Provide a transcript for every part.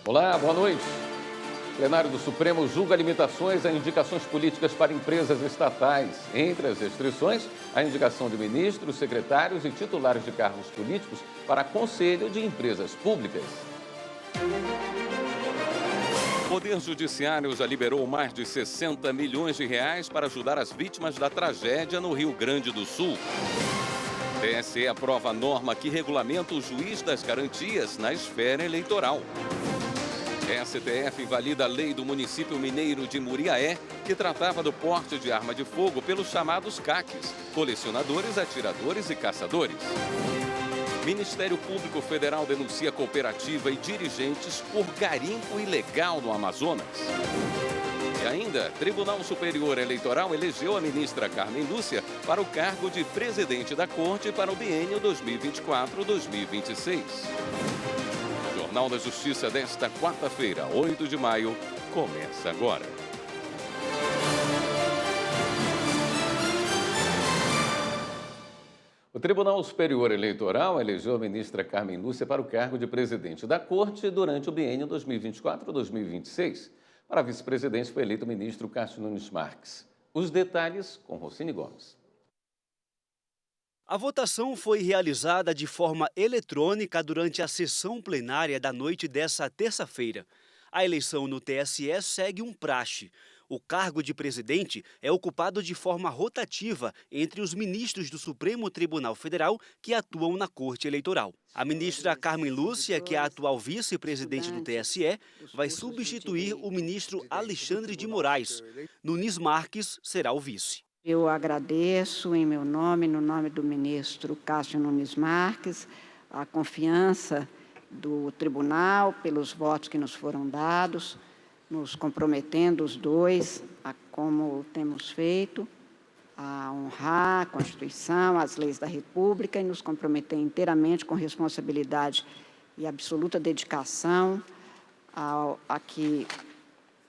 Olá, boa noite. O plenário do Supremo julga limitações a indicações políticas para empresas estatais. Entre as restrições, a indicação de ministros, secretários e titulares de cargos políticos para conselho de empresas públicas. O Poder Judiciário já liberou mais de 60 milhões de reais para ajudar as vítimas da tragédia no Rio Grande do Sul. TSE aprova a norma que regulamenta o juiz das garantias na esfera eleitoral. STF valida a lei do município mineiro de Muriaé, que tratava do porte de arma de fogo pelos chamados CACs, colecionadores, atiradores e caçadores. Ministério Público Federal denuncia cooperativa e dirigentes por garimpo ilegal no Amazonas. E ainda, Tribunal Superior Eleitoral elegeu a ministra Carmen Lúcia para o cargo de presidente da Corte para o biênio 2024-2026. O Jornal da Justiça desta quarta-feira, 8 de maio, começa agora. O Tribunal Superior Eleitoral elegeu a ministra Carmen Lúcia para o cargo de presidente da Corte durante o biênio 2024-2026. Para a vice-presidente foi eleito o ministro Cássio Nunes Marques. Os detalhes com Rocine Gomes. A votação foi realizada de forma eletrônica durante a sessão plenária da noite desta terça-feira. A eleição no TSE segue um praxe. O cargo de presidente é ocupado de forma rotativa entre os ministros do Supremo Tribunal Federal que atuam na Corte Eleitoral. A ministra Carmen Lúcia, que é a atual vice-presidente do TSE, vai substituir o ministro Alexandre de Moraes. Nunes Marques será o vice. Eu agradeço em meu nome, no nome do ministro Cássio Nunes Marques, a confiança do tribunal pelos votos que nos foram dados, nos comprometendo os dois, a como temos feito, a honrar a Constituição, as leis da República e nos comprometer inteiramente com responsabilidade e absoluta dedicação a que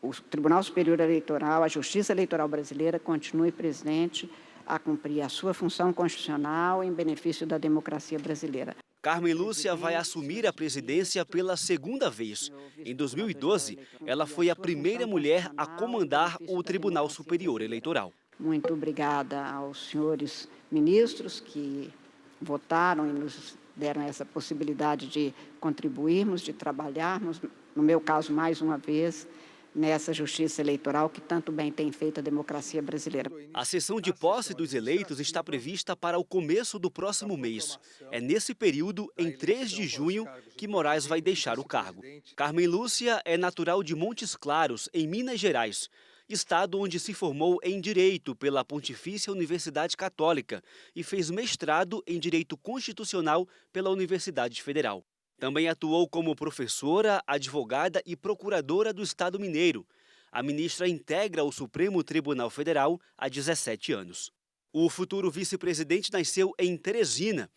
o Tribunal Superior Eleitoral, a Justiça Eleitoral Brasileira, continue presente a cumprir a sua função constitucional em benefício da democracia brasileira. Carmen Lúcia vai assumir a presidência pela segunda vez. Em 2012, ela foi a primeira mulher a comandar o Tribunal Superior Eleitoral. Muito obrigada aos senhores ministros que votaram e nos deram essa possibilidade de contribuirmos, de trabalharmos, no meu caso, mais uma vez, nessa justiça eleitoral que tanto bem tem feito a democracia brasileira. A sessão de posse dos eleitos está prevista para o começo do próximo mês. É nesse período, em 3 de junho, que Moraes vai deixar o cargo. Carmen Lúcia é natural de Montes Claros, em Minas Gerais, estado onde se formou em Direito pela Pontifícia Universidade Católica e fez mestrado em Direito Constitucional pela Universidade Federal. Também atuou como professora, advogada e procuradora do Estado mineiro. A ministra integra o Supremo Tribunal Federal há 17 anos. O futuro vice-presidente nasceu em Teresina.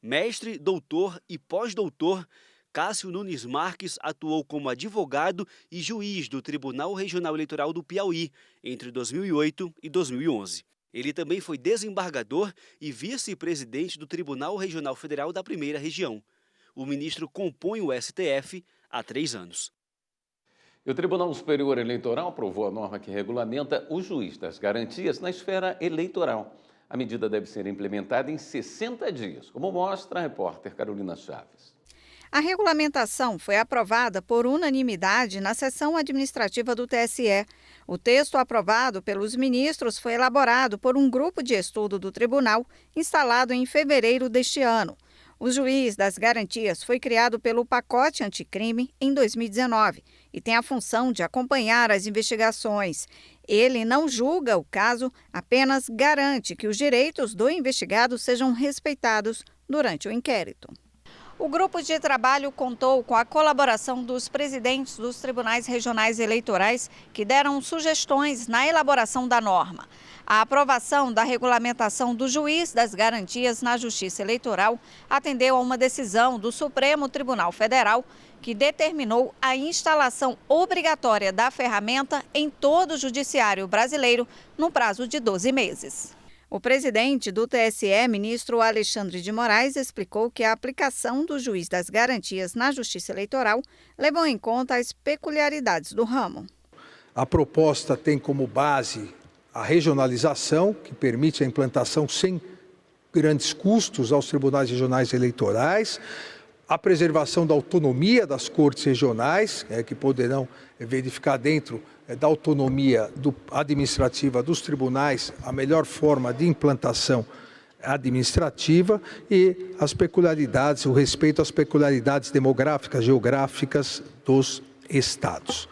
Mestre, doutor e pós-doutor, Cássio Nunes Marques atuou como advogado e juiz do Tribunal Regional Eleitoral do Piauí entre 2008 e 2011. Ele também foi desembargador e vice-presidente do Tribunal Regional Federal da Primeira Região. O ministro compõe o STF há 3 anos. E o Tribunal Superior Eleitoral aprovou a norma que regulamenta o juiz das garantias na esfera eleitoral. A medida deve ser implementada em 60 dias, como mostra a repórter Carolina Chaves. A regulamentação foi aprovada por unanimidade na sessão administrativa do TSE. O texto aprovado pelos ministros foi elaborado por um grupo de estudo do tribunal, instalado em fevereiro deste ano. O juiz das garantias foi criado pelo pacote anticrime em 2019 e tem a função de acompanhar as investigações. Ele não julga o caso, apenas garante que os direitos do investigado sejam respeitados durante o inquérito. O grupo de trabalho contou com a colaboração dos presidentes dos tribunais regionais eleitorais que deram sugestões na elaboração da norma. A aprovação da regulamentação do juiz das garantias na Justiça Eleitoral atendeu a uma decisão do Supremo Tribunal Federal que determinou a instalação obrigatória da ferramenta em todo o judiciário brasileiro no prazo de 12 meses. O presidente do TSE, ministro Alexandre de Moraes, explicou que a aplicação do juiz das garantias na Justiça Eleitoral levou em conta as peculiaridades do ramo. A proposta tem como base a regionalização, que permite a implantação sem grandes custos aos tribunais regionais eleitorais, a preservação da autonomia das cortes regionais, que poderão verificar dentro da autonomia administrativa dos tribunais a melhor forma de implantação administrativa e as peculiaridades, o respeito às peculiaridades demográficas, geográficas dos estados.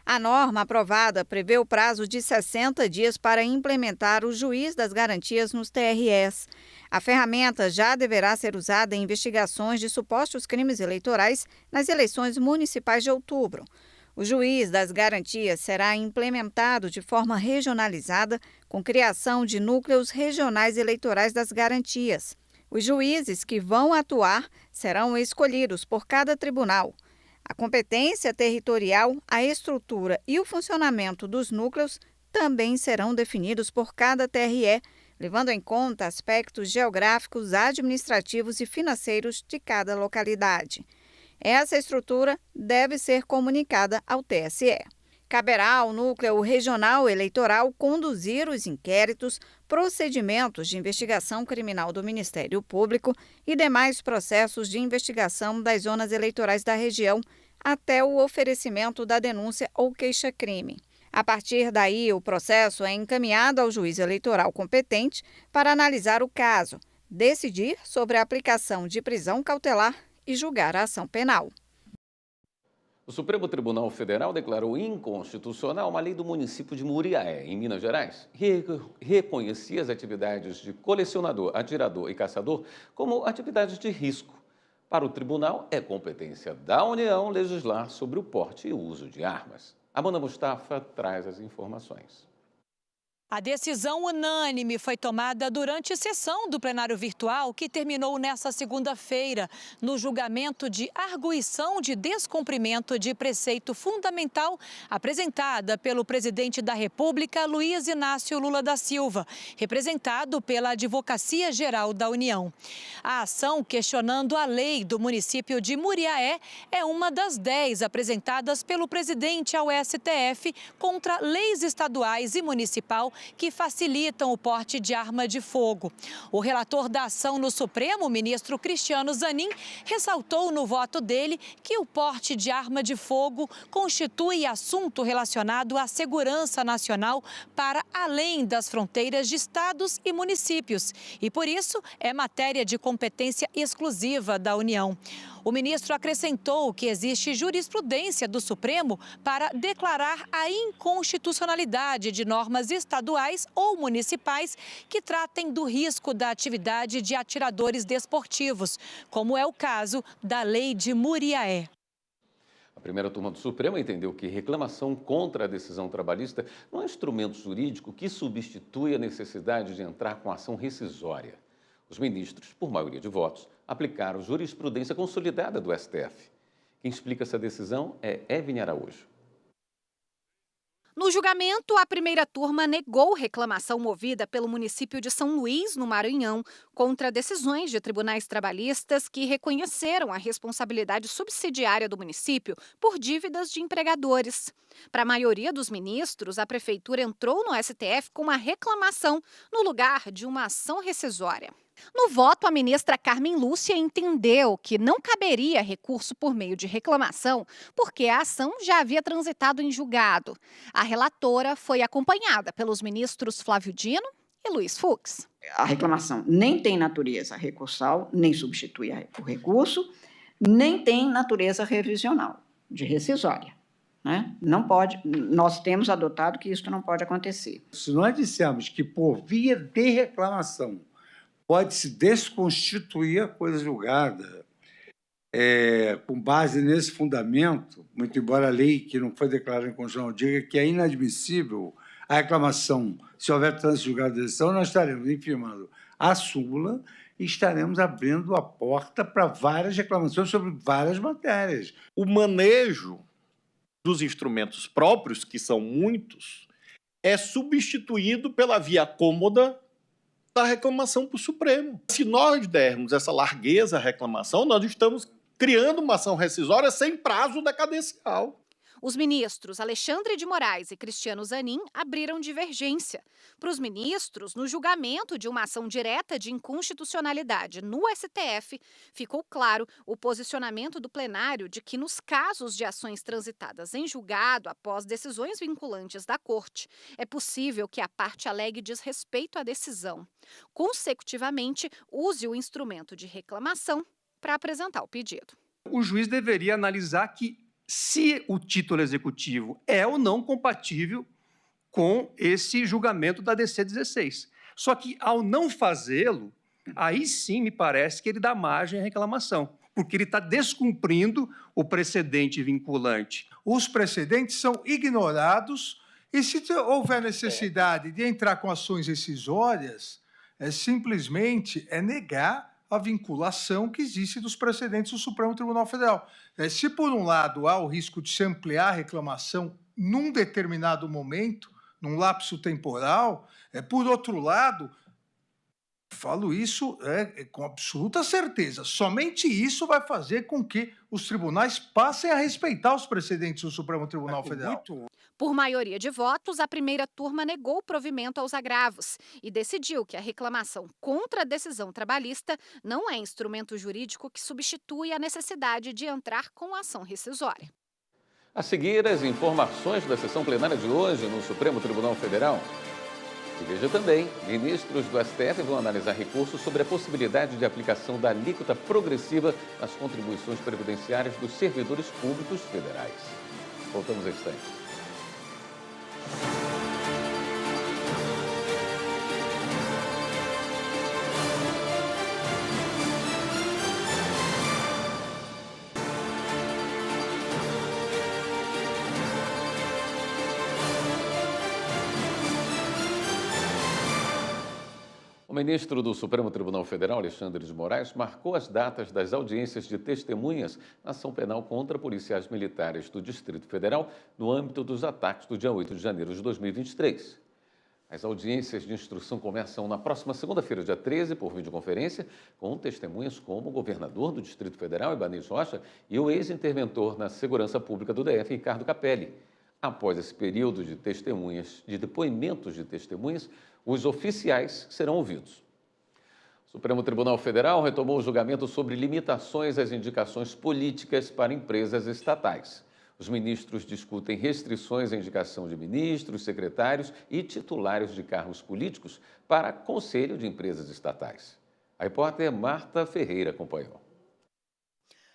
A norma aprovada prevê o prazo de 60 dias para implementar o juiz das garantias nos TREs. A ferramenta já deverá ser usada em investigações de supostos crimes eleitorais nas eleições municipais de outubro. O juiz das garantias será implementado de forma regionalizada, com criação de núcleos regionais eleitorais das garantias. Os juízes que vão atuar serão escolhidos por cada tribunal. A competência territorial, a estrutura e o funcionamento dos núcleos também serão definidos por cada TRE, levando em conta aspectos geográficos, administrativos e financeiros de cada localidade. Essa estrutura deve ser comunicada ao TSE. Caberá ao Núcleo Regional Eleitoral conduzir os inquéritos, procedimentos de investigação criminal do Ministério Público e demais processos de investigação das zonas eleitorais da região, até o oferecimento da denúncia ou queixa-crime. A partir daí, o processo é encaminhado ao juiz eleitoral competente para analisar o caso, decidir sobre a aplicação de prisão cautelar e julgar a ação penal. O Supremo Tribunal Federal declarou inconstitucional uma lei do município de Muriaé, em Minas Gerais, que reconhecia as atividades de colecionador, atirador e caçador como atividades de risco. Para o tribunal, é competência da União legislar sobre o porte e uso de armas. Amanda Mustafa traz as informações. A decisão unânime foi tomada durante sessão do plenário virtual que terminou nesta segunda-feira, no julgamento de arguição de descumprimento de preceito fundamental apresentada pelo presidente da República, Luiz Inácio Lula da Silva, representado pela Advocacia Geral da União. A ação questionando a lei do município de Muriaé é uma das 10 apresentadas pelo presidente ao STF contra leis estaduais e municipal que facilitam o porte de arma de fogo. O relator da ação no Supremo, o ministro Cristiano Zanin, ressaltou no voto dele que o porte de arma de fogo constitui assunto relacionado à segurança nacional para além das fronteiras de estados e municípios e, por isso, é matéria de competência exclusiva da União. O ministro acrescentou que existe jurisprudência do Supremo para declarar a inconstitucionalidade de normas estaduais ou municipais que tratem do risco da atividade de atiradores desportivos, como é o caso da Lei de Muriaé. A primeira turma do Supremo entendeu que reclamação contra a decisão trabalhista não é um instrumento jurídico que substitui a necessidade de entrar com ação rescisória. Os ministros, por maioria de votos, aplicaram jurisprudência consolidada do STF. Quem explica essa decisão é Evne Araújo. No julgamento, a primeira turma negou reclamação movida pelo município de São Luís, no Maranhão, contra decisões de tribunais trabalhistas que reconheceram a responsabilidade subsidiária do município por dívidas de empregadores. Para a maioria dos ministros, a prefeitura entrou no STF com uma reclamação no lugar de uma ação rescisória. No voto, a ministra Carmen Lúcia entendeu que não caberia recurso por meio de reclamação, porque a ação já havia transitado em julgado. A relatora foi acompanhada pelos ministros Flávio Dino e Luiz Fux. A reclamação nem tem natureza recursal, nem substitui o recurso, nem tem natureza revisional, de rescisória. Não pode, nós temos adotado que isso não pode acontecer. Se nós dissermos que por via de reclamação pode-se desconstituir a coisa julgada, com base nesse fundamento, muito embora a lei que não foi declarada inconstitucional diga que é inadmissível a reclamação, se houver trânsito julgado de decisão, nós estaremos infirmando a súmula e estaremos abrindo a porta para várias reclamações sobre várias matérias. O manejo dos instrumentos próprios, que são muitos, é substituído pela via cômoda da reclamação para o Supremo. Se nós dermos essa largueza à reclamação, nós estamos criando uma ação rescisória sem prazo decadencial. Os ministros Alexandre de Moraes e Cristiano Zanin abriram divergência. Para os ministros, no julgamento de uma ação direta de inconstitucionalidade no STF, ficou claro o posicionamento do plenário de que, nos casos de ações transitadas em julgado após decisões vinculantes da Corte, é possível que a parte alegue desrespeito à decisão. Consecutivamente, use o instrumento de reclamação para apresentar o pedido. O juiz deveria analisar que se o título executivo é ou não compatível com esse julgamento da DC-16. Só que, ao não fazê-lo, aí sim me parece que ele dá margem à reclamação, porque ele está descumprindo o precedente vinculante. Os precedentes são ignorados e, se houver necessidade de entrar com ações rescisórias, simplesmente negar a vinculação que existe dos precedentes do Supremo Tribunal Federal. Se, por um lado, há o risco de se ampliar a reclamação num determinado momento, num lapso temporal, por outro lado, falo isso com absoluta certeza, somente isso vai fazer com que os tribunais passem a respeitar os precedentes do Supremo Tribunal Federal. Por maioria de votos, a primeira turma negou o provimento aos agravos e decidiu que a reclamação contra a decisão trabalhista não é instrumento jurídico que substitui a necessidade de entrar com ação rescisória. A seguir, as informações da sessão plenária de hoje no Supremo Tribunal Federal. E veja também, ministros do STF vão analisar recursos sobre a possibilidade de aplicação da alíquota progressiva nas contribuições previdenciárias dos servidores públicos federais. Voltamos a instantes. O ministro do Supremo Tribunal Federal, Alexandre de Moraes, marcou as datas das audiências de testemunhas na ação penal contra policiais militares do Distrito Federal no âmbito dos ataques do dia 8 de janeiro de 2023. As audiências de instrução começam na próxima segunda-feira, dia 13, por videoconferência, com testemunhas como o governador do Distrito Federal, Ibanez Rocha, e o ex-interventor na Segurança Pública do DF, Ricardo Capelli. Após esse período de depoimentos de testemunhas, os oficiais serão ouvidos. O Supremo Tribunal Federal retomou o julgamento sobre limitações às indicações políticas para empresas estatais. Os ministros discutem restrições à indicação de ministros, secretários e titulares de cargos políticos para Conselho de Empresas Estatais. A repórter Marta Ferreira acompanhou.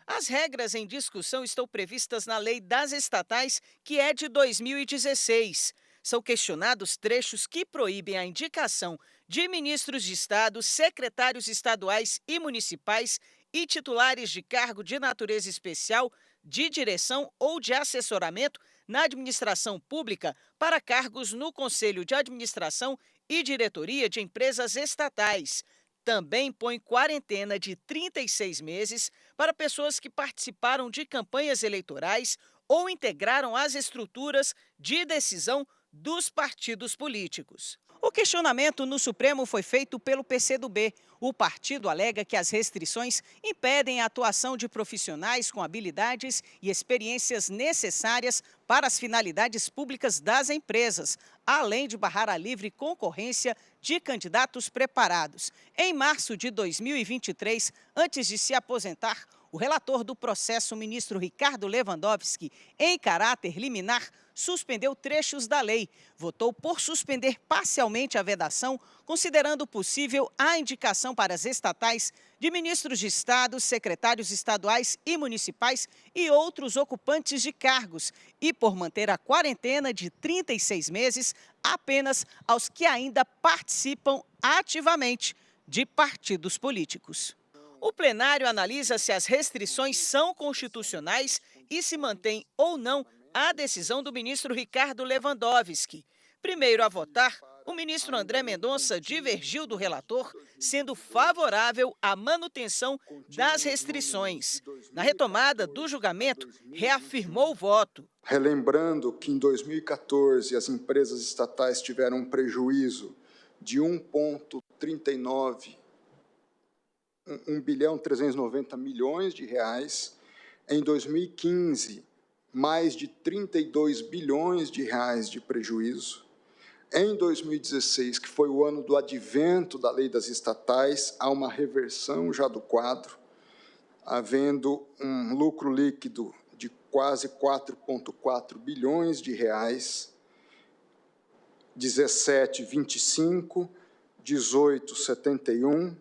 As regras em discussão estão previstas na Lei das Estatais, que é de 2016. São questionados trechos que proíbem a indicação de ministros de Estado, secretários estaduais e municipais e titulares de cargo de natureza especial, de direção ou de assessoramento na administração pública para cargos no Conselho de Administração e Diretoria de Empresas Estatais. Também põe quarentena de 36 meses para pessoas que participaram de campanhas eleitorais ou integraram as estruturas de decisão dos partidos políticos. O questionamento no Supremo foi feito pelo PCdoB. O partido alega que as restrições impedem a atuação de profissionais com habilidades e experiências necessárias para as finalidades públicas das empresas, além de barrar a livre concorrência de candidatos preparados. Em março de 2023, antes de se aposentar, o relator do processo, o ministro Ricardo Lewandowski, em caráter liminar, suspendeu trechos da lei. Votou por suspender parcialmente a vedação, considerando possível a indicação para as estatais de ministros de Estado, secretários estaduais e municipais e outros ocupantes de cargos, e por manter a quarentena de 36 meses apenas aos que ainda participam ativamente de partidos políticos. O plenário analisa se as restrições são constitucionais e se mantém ou não a decisão do ministro Ricardo Lewandowski. Primeiro a votar, o ministro André Mendonça divergiu do relator, sendo favorável à manutenção das restrições. Na retomada do julgamento, reafirmou o voto. Relembrando que em 2014 as empresas estatais tiveram um prejuízo de 1,390 bilhões de reais. Em 2015, mais de 32 bilhões de reais de prejuízo. Em 2016, que foi o ano do advento da lei das estatais, há uma reversão já do quadro, havendo um lucro líquido de quase 4,4 bilhões de reais, 17, 25, 18, 71,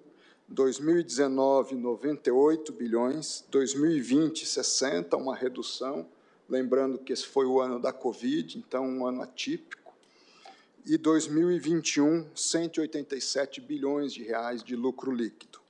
2019, 98 bilhões, 2020, 60, uma redução, lembrando que esse foi o ano da Covid, então um ano atípico, e 2021, 187 bilhões de reais de lucro líquido.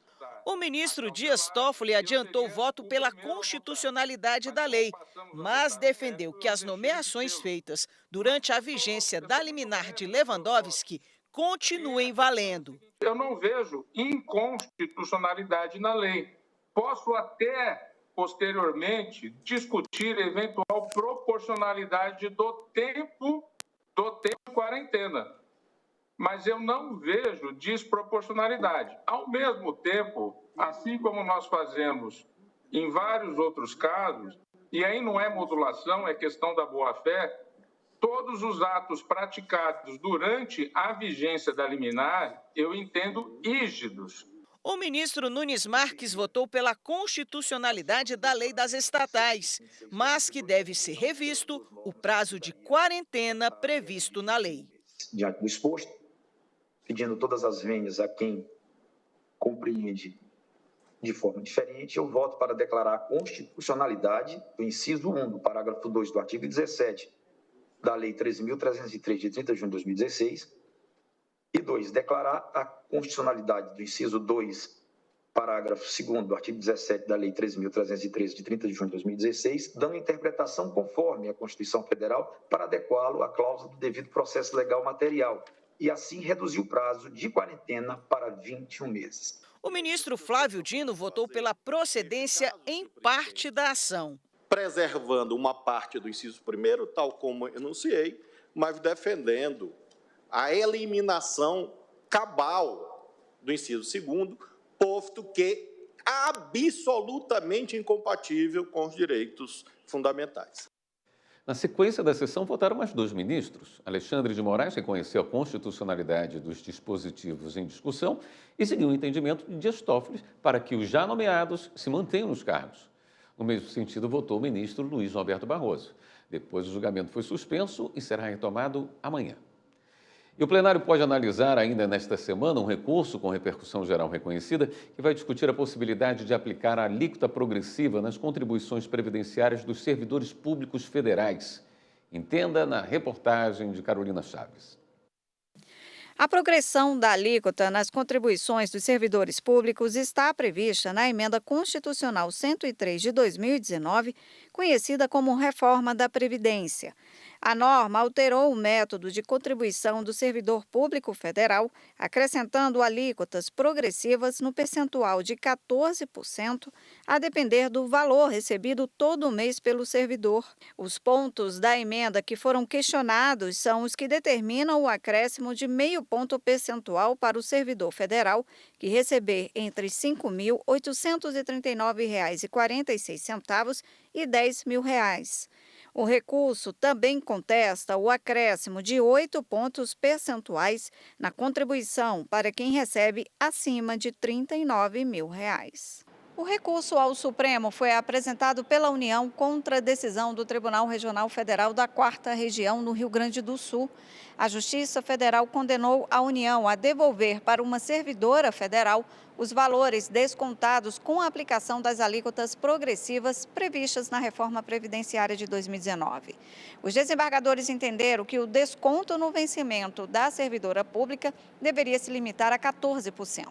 O ministro Dias Toffoli adiantou o voto pela constitucionalidade da lei, mas defendeu que as nomeações feitas durante a vigência da liminar de Lewandowski continuem valendo. Eu não vejo inconstitucionalidade na lei. Posso até, posteriormente, discutir eventual proporcionalidade do tempo de quarentena. Mas eu não vejo desproporcionalidade. Ao mesmo tempo, assim como nós fazemos em vários outros casos, e aí não é modulação, é questão da boa-fé, todos os atos praticados durante a vigência da liminar, eu entendo rígidos. O ministro Nunes Marques votou pela constitucionalidade da lei das estatais, mas que deve ser revisto o prazo de quarentena previsto na lei. Diante do exposto, pedindo todas as vênias a quem compreende de forma diferente, eu voto para declarar a constitucionalidade do inciso 1 do parágrafo 2 do artigo 17 da Lei 13.303, de 30 de junho de 2016, e 2, declarar a constitucionalidade do inciso 2, parágrafo 2º do artigo 17 da Lei 13.313, de 30 de junho de 2016, dando interpretação conforme a Constituição Federal para adequá-lo à cláusula do devido processo legal material, e assim reduzir o prazo de quarentena para 21 meses. O ministro Flávio Dino votou pela procedência em parte da ação. Preservando uma parte do inciso 1º, tal como enunciei, mas defendendo a eliminação cabal do inciso 2º, posto que é absolutamente incompatível com os direitos fundamentais. Na sequência da sessão, votaram mais 2 ministros. Alexandre de Moraes reconheceu a constitucionalidade dos dispositivos em discussão e seguiu o entendimento de Dias Toffoli para que os já nomeados se mantenham nos cargos. No mesmo sentido, votou o ministro Luiz Roberto Barroso. Depois, o julgamento foi suspenso e será retomado amanhã. E o plenário pode analisar ainda nesta semana um recurso com repercussão geral reconhecida que vai discutir a possibilidade de aplicar a alíquota progressiva nas contribuições previdenciárias dos servidores públicos federais. Entenda na reportagem de Carolina Chaves. A progressão da alíquota nas contribuições dos servidores públicos está prevista na Emenda Constitucional 103 de 2019, conhecida como Reforma da Previdência. A norma alterou o método de contribuição do servidor público federal, acrescentando alíquotas progressivas no percentual de 14%, a depender do valor recebido todo mês pelo servidor. Os pontos da emenda que foram questionados são os que determinam o acréscimo de meio ponto percentual para o servidor federal, que receber entre R$ 5.839,46 e R$ 10.000. O recurso também contesta o acréscimo de 8 pontos percentuais na contribuição para quem recebe acima de R$ 39.000. O recurso ao Supremo foi apresentado pela União contra a decisão do Tribunal Regional Federal da 4ª Região, no Rio Grande do Sul. A Justiça Federal condenou a União a devolver para uma servidora federal os valores descontados com a aplicação das alíquotas progressivas previstas na reforma previdenciária de 2019. Os desembargadores entenderam que o desconto no vencimento da servidora pública deveria se limitar a 14%.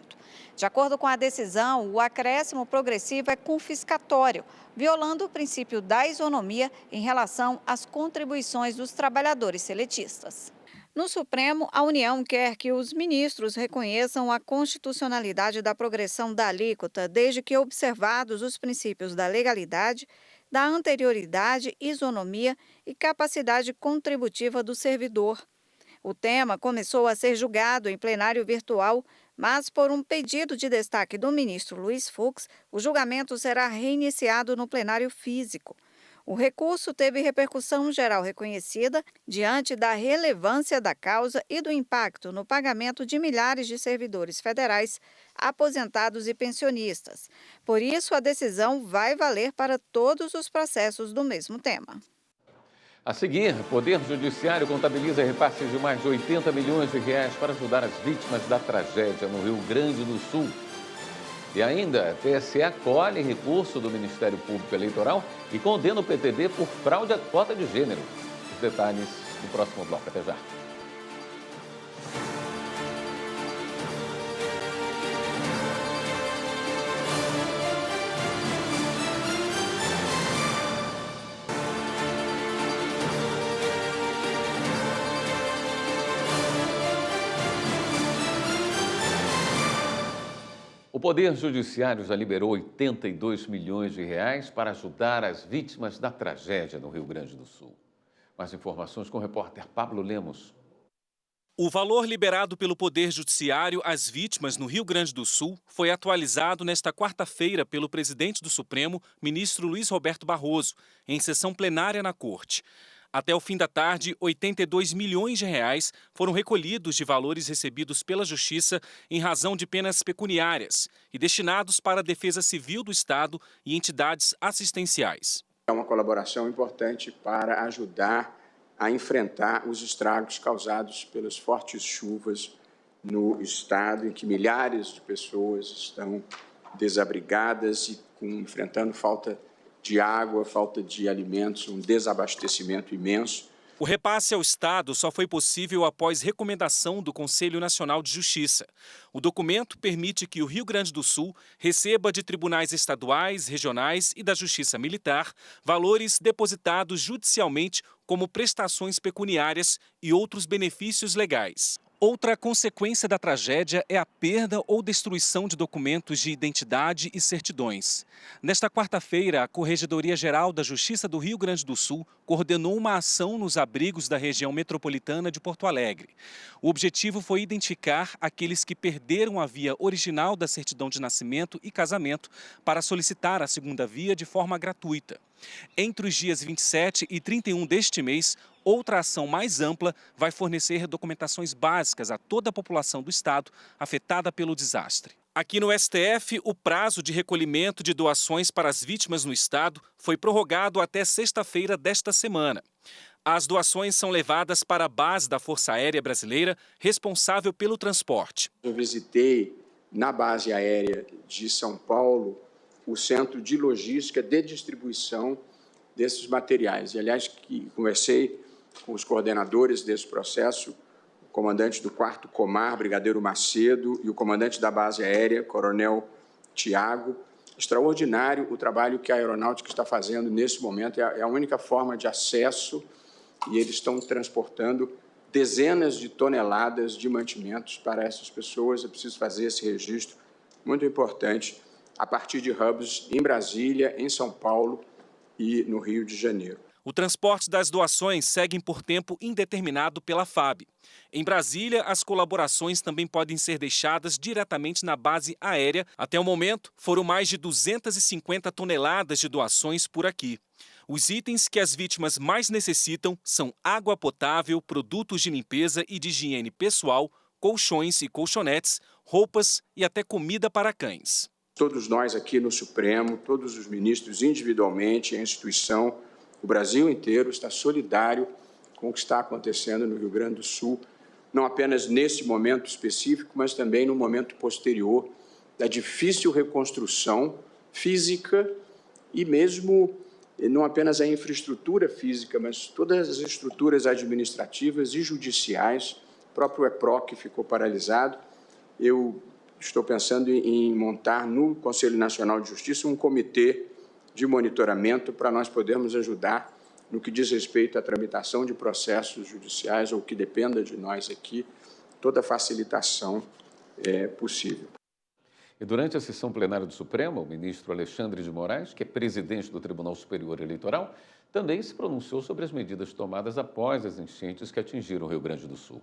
De acordo com a decisão, o acréscimo progressivo é confiscatório, violando o princípio da isonomia em relação às contribuições dos trabalhadores seletistas. No Supremo, a União quer que os ministros reconheçam a constitucionalidade da progressão da alíquota, desde que observados os princípios da legalidade, da anterioridade, isonomia e capacidade contributiva do servidor. O tema começou a ser julgado em plenário virtual, mas por um pedido de destaque do ministro Luiz Fux, o julgamento será reiniciado no plenário físico. O recurso teve repercussão geral reconhecida diante da relevância da causa e do impacto no pagamento de milhares de servidores federais, aposentados e pensionistas. Por isso, a decisão vai valer para todos os processos do mesmo tema. A seguir, o Poder Judiciário contabiliza repasses de mais de 80 milhões de reais para ajudar as vítimas da tragédia no Rio Grande do Sul. E ainda, a TSE acolhe recurso do Ministério Público Eleitoral e condena o PTB por fraude à cota de gênero. Os detalhes no próximo bloco. Até já. O Poder Judiciário já liberou 82 milhões de reais para ajudar as vítimas da tragédia no Rio Grande do Sul. Mais informações com o repórter Pablo Lemos. O valor liberado pelo Poder Judiciário às vítimas no Rio Grande do Sul foi atualizado nesta quarta-feira pelo presidente do Supremo, ministro Luiz Roberto Barroso, em sessão plenária na Corte. Até o fim da tarde, 82 milhões de reais foram recolhidos de valores recebidos pela Justiça em razão de penas pecuniárias e destinados para a Defesa Civil do Estado e entidades assistenciais. É uma colaboração importante para ajudar a enfrentar os estragos causados pelas fortes chuvas no estado, em que milhares de pessoas estão desabrigadas e enfrentando falta de água, falta de alimentos, um desabastecimento imenso. O repasse ao Estado só foi possível após recomendação do Conselho Nacional de Justiça. O documento permite que o Rio Grande do Sul receba de tribunais estaduais, regionais e da Justiça Militar valores depositados judicialmente como prestações pecuniárias e outros benefícios legais. Outra consequência da tragédia é a perda ou destruição de documentos de identidade e certidões. Nesta quarta-feira, a Corregedoria-Geral da Justiça do Rio Grande do Sul coordenou uma ação nos abrigos da região metropolitana de Porto Alegre. O objetivo foi identificar aqueles que perderam a via original da certidão de nascimento e casamento para solicitar a segunda via de forma gratuita. Entre os dias 27 e 31 deste mês, outra ação mais ampla vai fornecer documentações básicas a toda a população do estado afetada pelo desastre. Aqui no STF, o prazo de recolhimento de doações para as vítimas no estado foi prorrogado até sexta-feira desta semana. As doações são levadas para a base da Força Aérea Brasileira, responsável pelo transporte. Eu visitei na base aérea de São Paulo o centro de logística de distribuição desses materiais. E, aliás, conversei com os coordenadores desse processo, o comandante do 4º Comar, Brigadeiro Macedo, e o comandante da base aérea, Coronel Tiago. Extraordinário o trabalho que a aeronáutica está fazendo nesse momento. É a única forma de acesso e eles estão transportando dezenas de toneladas de mantimentos para essas pessoas. É preciso fazer esse registro muito importante a partir de hubs em Brasília, em São Paulo e no Rio de Janeiro. O transporte das doações segue por tempo indeterminado pela FAB. Em Brasília, as colaborações também podem ser deixadas diretamente na base aérea. Até o momento, foram mais de 250 toneladas de doações por aqui. Os itens que as vítimas mais necessitam são água potável, produtos de limpeza e de higiene pessoal, colchões e colchonetes, roupas e até comida para cães. Todos nós aqui no Supremo, todos os ministros individualmente, a instituição, o Brasil inteiro está solidário com o que está acontecendo no Rio Grande do Sul, não apenas nesse momento específico, mas também no momento posterior da difícil reconstrução física e mesmo não apenas a infraestrutura física, mas todas as estruturas administrativas e judiciais. O próprio EPROC ficou paralisado. Eu estou pensando em montar no Conselho Nacional de Justiça um comitê de monitoramento para nós podermos ajudar no que diz respeito à tramitação de processos judiciais ou que dependa de nós aqui, toda a facilitação possível. E durante a sessão plenária do Supremo, o ministro Alexandre de Moraes, que é presidente do Tribunal Superior Eleitoral, também se pronunciou sobre as medidas tomadas após as enchentes que atingiram o Rio Grande do Sul.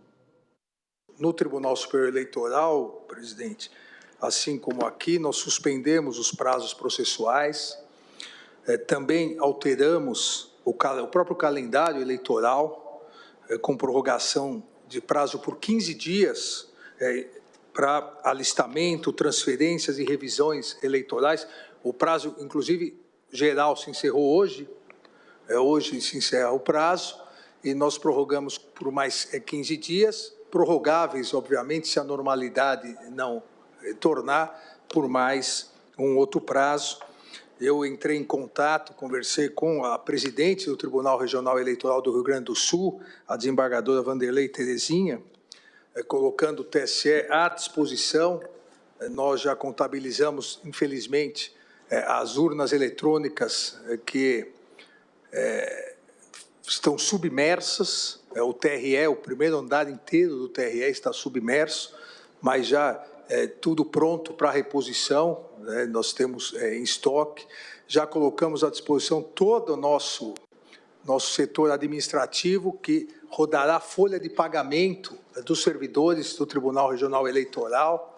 No Tribunal Superior Eleitoral, presidente, assim como aqui, nós suspendemos os prazos processuais, também alteramos o próprio calendário eleitoral, com prorrogação de prazo por 15 dias para alistamento, transferências e revisões eleitorais. O prazo, inclusive, geral se encerrou hoje. Hoje se encerra o prazo e nós prorrogamos por mais 15 dias, prorrogáveis, obviamente, se a normalidade não tornar, por mais um outro prazo. Eu entrei em contato, conversei com a presidente do Tribunal Regional Eleitoral do Rio Grande do Sul, a desembargadora Vanderlei Terezinha, colocando o TSE à disposição. Nós já contabilizamos, infelizmente, as urnas eletrônicas que estão submersas. O TRE, o primeiro andar inteiro do TRE está submerso, mas já tudo pronto para reposição, nós temos em estoque. Já colocamos à disposição todo o nosso setor administrativo, que rodará a folha de pagamento dos servidores do Tribunal Regional Eleitoral,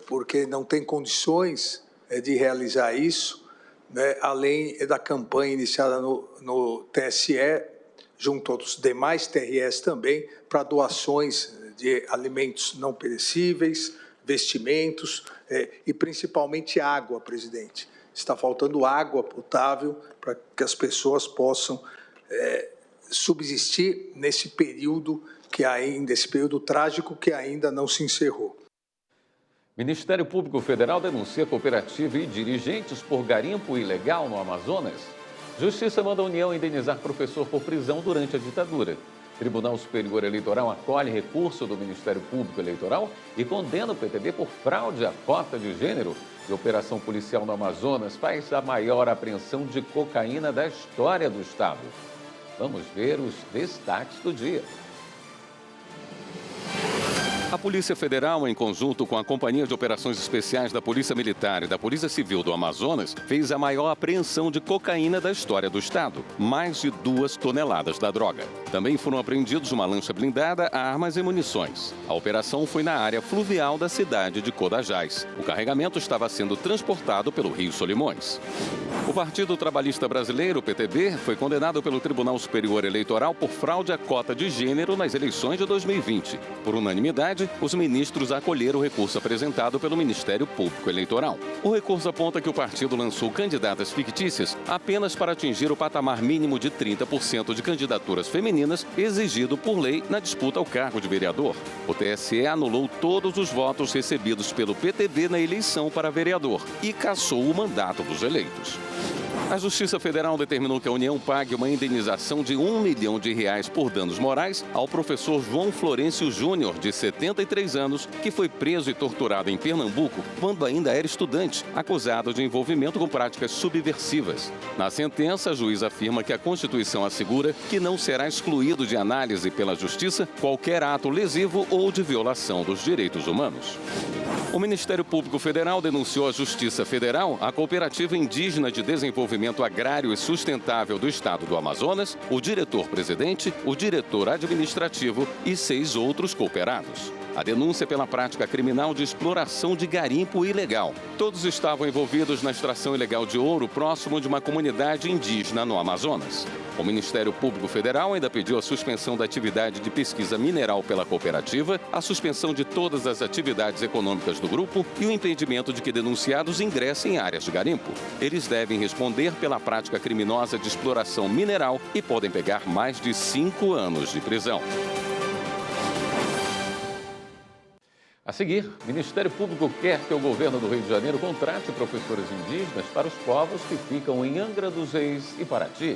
porque não tem condições de realizar isso, além da campanha iniciada no TSE, junto aos demais TREs também, para doações de alimentos não perecíveis, vestimentos e principalmente água, presidente. Está faltando água potável para que as pessoas possam subsistir nesse período esse período trágico que ainda não se encerrou. Ministério Público Federal denuncia cooperativa e dirigentes por garimpo ilegal no Amazonas. Justiça manda a União indenizar professor por prisão durante a ditadura. Tribunal Superior Eleitoral acolhe recurso do Ministério Público Eleitoral e condena o PTB por fraude à cota de gênero. E operação policial no Amazonas faz a maior apreensão de cocaína da história do estado. Vamos ver os destaques do dia. A Polícia Federal, em conjunto com a Companhia de Operações Especiais da Polícia Militar e da Polícia Civil do Amazonas, fez a maior apreensão de cocaína da história do estado. Mais de 2 toneladas da droga. Também foram apreendidos uma lancha blindada, armas e munições. A operação foi na área fluvial da cidade de Codajás. O carregamento estava sendo transportado pelo Rio Solimões. O Partido Trabalhista Brasileiro, PTB, foi condenado pelo Tribunal Superior Eleitoral por fraude à cota de gênero nas eleições de 2020. Por unanimidade, os ministros acolheram o recurso apresentado pelo Ministério Público Eleitoral. O recurso aponta que o partido lançou candidatas fictícias apenas para atingir o patamar mínimo de 30% de candidaturas femininas exigido por lei na disputa ao cargo de vereador. O TSE anulou todos os votos recebidos pelo PTB na eleição para vereador e cassou o mandato dos eleitos. A Justiça Federal determinou que a União pague uma indenização de R$1 milhão por danos morais ao professor João Florencio Júnior, de 73 anos, que foi preso e torturado em Pernambuco quando ainda era estudante, acusado de envolvimento com práticas subversivas. Na sentença, a juíza afirma que a Constituição assegura que não será excluído de análise pela Justiça qualquer ato lesivo ou de violação dos direitos humanos. O Ministério Público Federal denunciou à Justiça Federal a Cooperativa Indígena de Desenvolvimento Agrário e Sustentável do Estado do Amazonas, o diretor-presidente, o diretor administrativo e 6 outros cooperados. A denúncia é pela prática criminal de exploração de garimpo ilegal. Todos estavam envolvidos na extração ilegal de ouro próximo de uma comunidade indígena no Amazonas. O Ministério Público Federal ainda pediu a suspensão da atividade de pesquisa mineral pela cooperativa, a suspensão de todas as atividades econômicas do grupo e o impedimento de que denunciados ingressem em áreas de garimpo. Eles devem responder pela prática criminosa de exploração mineral e podem pegar mais de 5 anos de prisão. A seguir, o Ministério Público quer que o governo do Rio de Janeiro contrate professores indígenas para os povos que ficam em Angra dos Reis e Paraty.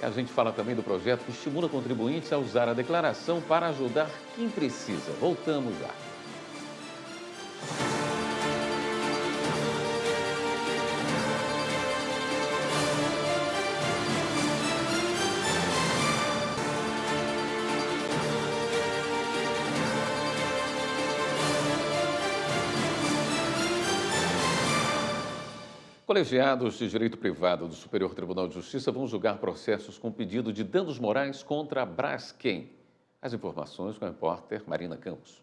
A gente fala também do projeto que estimula contribuintes a usar a declaração para ajudar quem precisa. Voltamos já. Colegiados de Direito Privado do Superior Tribunal de Justiça vão julgar processos com pedido de danos morais contra a Braskem. As informações com a repórter Marina Campos.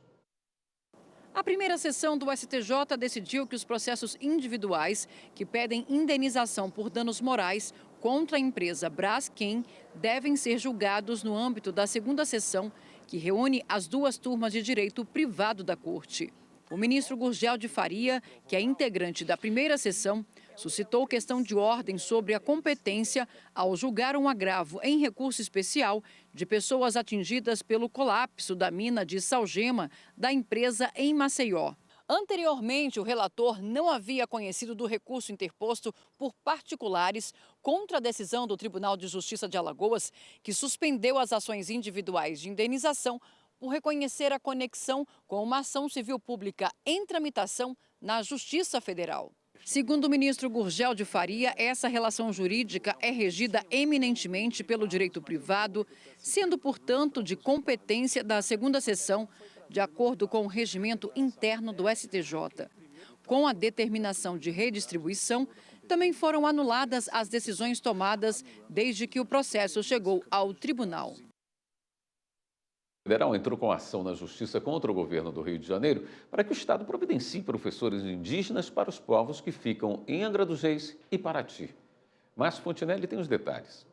A primeira sessão do STJ decidiu que os processos individuais que pedem indenização por danos morais contra a empresa Braskem devem ser julgados no âmbito da segunda sessão, que reúne as duas turmas de direito privado da Corte. O ministro Gurgel de Faria, que é integrante da primeira sessão, suscitou questão de ordem sobre a competência ao julgar um agravo em recurso especial de pessoas atingidas pelo colapso da mina de Salgema da empresa em Maceió. Anteriormente, o relator não havia conhecido do recurso interposto por particulares contra a decisão do Tribunal de Justiça de Alagoas, que suspendeu as ações individuais de indenização por reconhecer a conexão com uma ação civil pública em tramitação na Justiça Federal. Segundo o ministro Gurgel de Faria, essa relação jurídica é regida eminentemente pelo direito privado, sendo, portanto, de competência da segunda sessão, de acordo com o regimento interno do STJ. Com a determinação de redistribuição, também foram anuladas as decisões tomadas desde que o processo chegou ao tribunal. O federal entrou com ação na Justiça contra o governo do Rio de Janeiro para que o Estado providencie professores indígenas para os povos que ficam em Angra dos Reis e Paraty. Márcio Fontinelli tem os detalhes.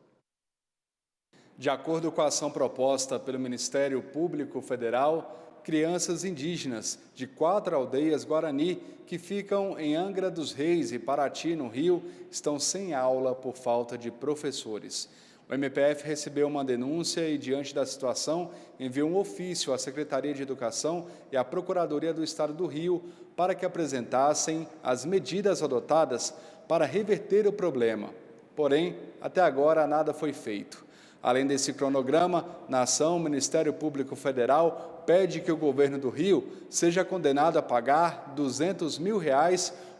De acordo com a ação proposta pelo Ministério Público Federal, crianças indígenas de 4 aldeias Guarani que ficam em Angra dos Reis e Paraty, no Rio, estão sem aula por falta de professores. O MPF recebeu uma denúncia e, diante da situação, enviou um ofício à Secretaria de Educação e à Procuradoria do Estado do Rio para que apresentassem as medidas adotadas para reverter o problema. Porém, até agora nada foi feito. Além desse cronograma, na ação, o Ministério Público Federal pede que o governo do Rio seja condenado a pagar R$200 mil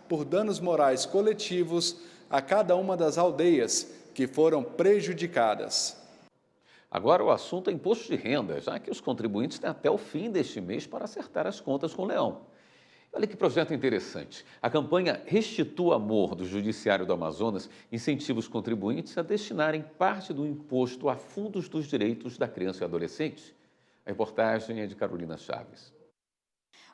por danos morais coletivos a cada uma das aldeias que foram prejudicadas. Agora o assunto é imposto de renda, já que os contribuintes têm até o fim deste mês para acertar as contas com o Leão. Olha que projeto interessante. A campanha Restitua Amor do Judiciário do Amazonas incentiva os contribuintes a destinarem parte do imposto a fundos dos direitos da criança e adolescente. A reportagem é de Carolina Chaves.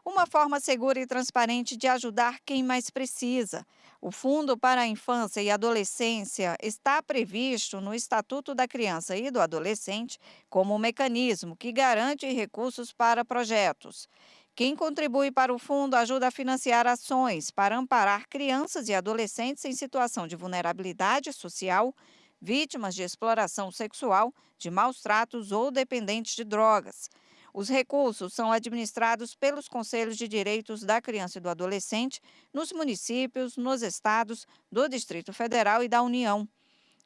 Uma forma segura e transparente de ajudar quem mais precisa. O Fundo para a Infância e Adolescência está previsto no Estatuto da Criança e do Adolescente como um mecanismo que garante recursos para projetos. Quem contribui para o fundo ajuda a financiar ações para amparar crianças e adolescentes em situação de vulnerabilidade social, vítimas de exploração sexual, de maus tratos ou dependentes de drogas. Os recursos são administrados pelos Conselhos de Direitos da Criança e do Adolescente nos municípios, nos estados, do Distrito Federal e da União.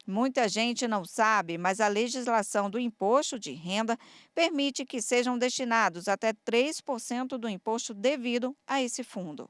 Muita gente não sabe, mas a legislação do imposto de renda permite que sejam destinados até 3% do imposto devido a esse fundo.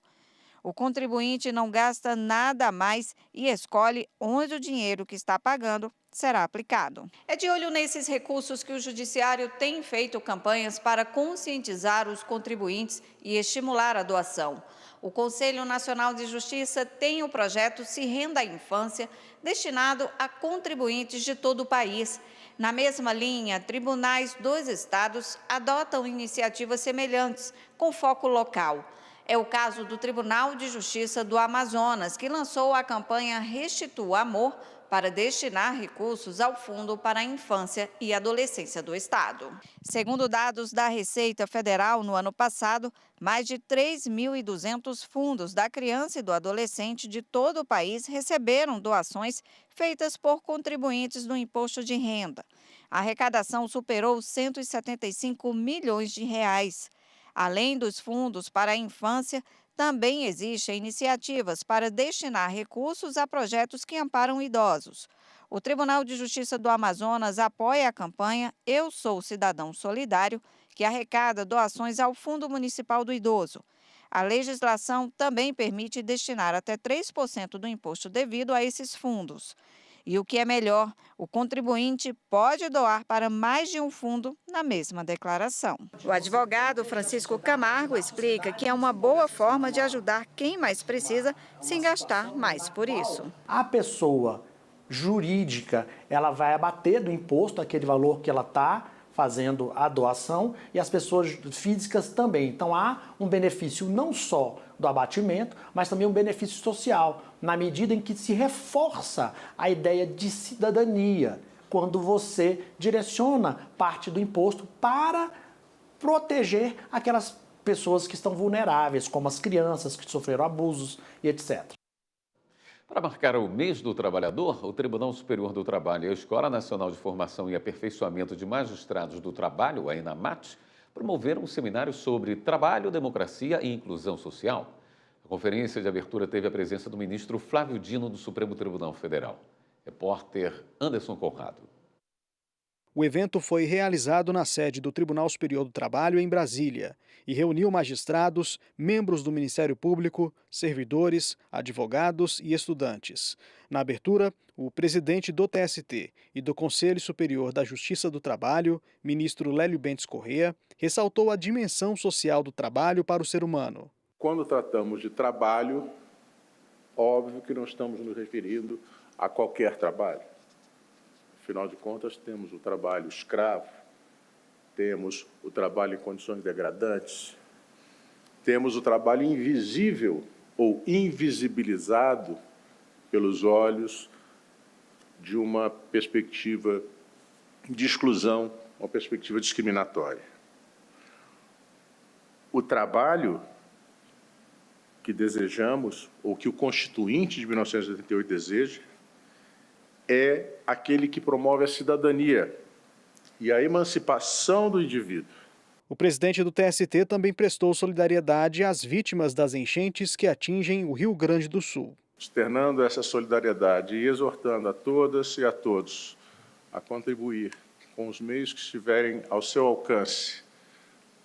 O contribuinte não gasta nada a mais e escolhe onde o dinheiro que está pagando será aplicado. É de olho nesses recursos que o Judiciário tem feito campanhas para conscientizar os contribuintes e estimular a doação. O Conselho Nacional de Justiça tem o projeto Se Renda à Infância, destinado a contribuintes de todo o país. Na mesma linha, tribunais dos estados adotam iniciativas semelhantes, com foco local. É o caso do Tribunal de Justiça do Amazonas, que lançou a campanha Restitua Amor para destinar recursos ao Fundo para a Infância e Adolescência do Estado. Segundo dados da Receita Federal, no ano passado, mais de 3.200 fundos da criança e do adolescente de todo o país receberam doações feitas por contribuintes do imposto de renda. A arrecadação superou 175 milhões de reais. Além dos fundos para a infância, também existem iniciativas para destinar recursos a projetos que amparam idosos. O Tribunal de Justiça do Amazonas apoia a campanha Eu Sou Cidadão Solidário, que arrecada doações ao Fundo Municipal do Idoso. A legislação também permite destinar até 3% do imposto devido a esses fundos. E o que é melhor, o contribuinte pode doar para mais de um fundo na mesma declaração. O advogado Francisco Camargo explica que é uma boa forma de ajudar quem mais precisa sem gastar mais por isso. A pessoa jurídica, ela vai abater do imposto aquele valor que ela está fazendo a doação, e as pessoas físicas também. Então há um benefício não só do abatimento, mas também um benefício social, na medida em que se reforça a ideia de cidadania, quando você direciona parte do imposto para proteger aquelas pessoas que estão vulneráveis, como as crianças que sofreram abusos e etc. Para marcar o mês do trabalhador, o Tribunal Superior do Trabalho e a Escola Nacional de Formação e Aperfeiçoamento de Magistrados do Trabalho, a ENAMAT, promoveram um seminário sobre trabalho, democracia e inclusão social. A conferência de abertura teve a presença do ministro Flávio Dino, do Supremo Tribunal Federal. Repórter Anderson Conrado. O evento foi realizado na sede do Tribunal Superior do Trabalho, em Brasília, e reuniu magistrados, membros do Ministério Público, servidores, advogados e estudantes. Na abertura, o presidente do TST e do Conselho Superior da Justiça do Trabalho, ministro Lélio Bentes Corrêa, ressaltou a dimensão social do trabalho para o ser humano. Quando tratamos de trabalho, óbvio que não estamos nos referindo a qualquer trabalho. Afinal de contas, temos o trabalho escravo, temos o trabalho em condições degradantes, temos o trabalho invisível ou invisibilizado pelos olhos de uma perspectiva de exclusão, uma perspectiva discriminatória. O trabalho que desejamos, ou que o Constituinte de 1988 deseja, é aquele que promove a cidadania e a emancipação do indivíduo. O presidente do TST também prestou solidariedade às vítimas das enchentes que atingem o Rio Grande do Sul. Externando essa solidariedade e exortando a todas e a todos a contribuir com os meios que estiverem ao seu alcance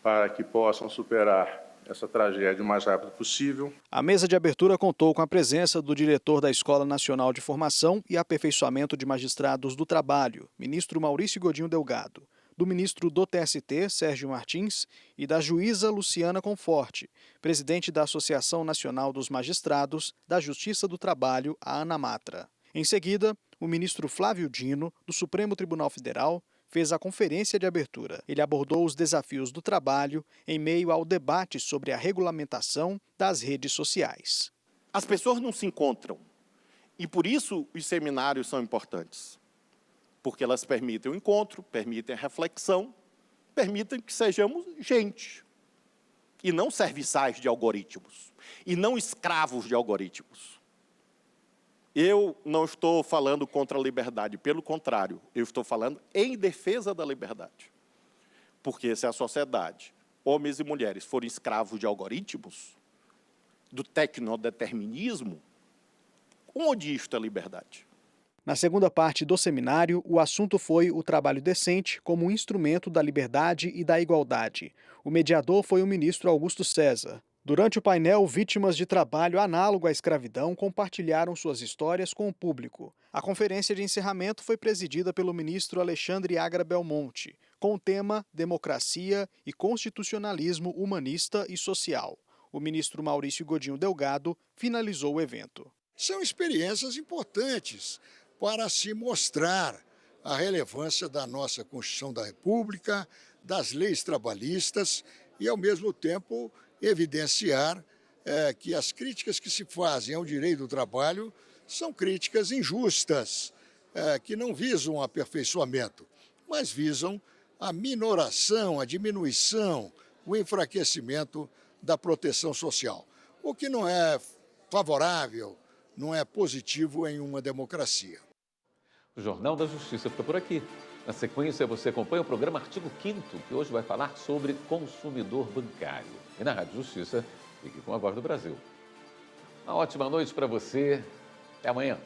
para que possam superar essa tragédia o mais rápido possível. A mesa de abertura contou com a presença do diretor da Escola Nacional de Formação e Aperfeiçoamento de Magistrados do Trabalho, ministro Maurício Godinho Delgado, do ministro do TST, Sérgio Martins, e da juíza Luciana Conforte, presidente da Associação Nacional dos Magistrados da Justiça do Trabalho, a ANAMATRA. Em seguida, o ministro Flávio Dino, do Supremo Tribunal Federal, fez a conferência de abertura. Ele abordou os desafios do trabalho em meio ao debate sobre a regulamentação das redes sociais. As pessoas não se encontram e, por isso, os seminários são importantes. Porque elas permitem o encontro, permitem a reflexão, permitem que sejamos gente. E não serviçais de algoritmos. E não escravos de algoritmos. Eu não estou falando contra a liberdade, pelo contrário, eu estou falando em defesa da liberdade. Porque se a sociedade, homens e mulheres, forem escravos de algoritmos, do tecnodeterminismo, onde isto é liberdade? Na segunda parte do seminário, o assunto foi o trabalho decente como instrumento da liberdade e da igualdade. O mediador foi o ministro Augusto César. Durante o painel, vítimas de trabalho análogo à escravidão compartilharam suas histórias com o público. A conferência de encerramento foi presidida pelo ministro Alexandre Agra Belmonte, com o tema Democracia e Constitucionalismo Humanista e Social. O ministro Maurício Godinho Delgado finalizou o evento. São experiências importantes para se mostrar a relevância da nossa Constituição da República, das leis trabalhistas e, ao mesmo tempo, evidenciar que as críticas que se fazem ao direito do trabalho são críticas injustas, que não visam o aperfeiçoamento, mas visam a minoração, a diminuição, o enfraquecimento da proteção social, o que não é favorável, não é positivo em uma democracia. O Jornal da Justiça fica por aqui. Na sequência, você acompanha o programa Artigo 5º, que hoje vai falar sobre consumidor bancário. E na Rádio Justiça, fique com a Voz do Brasil. Uma ótima noite para você. Até amanhã.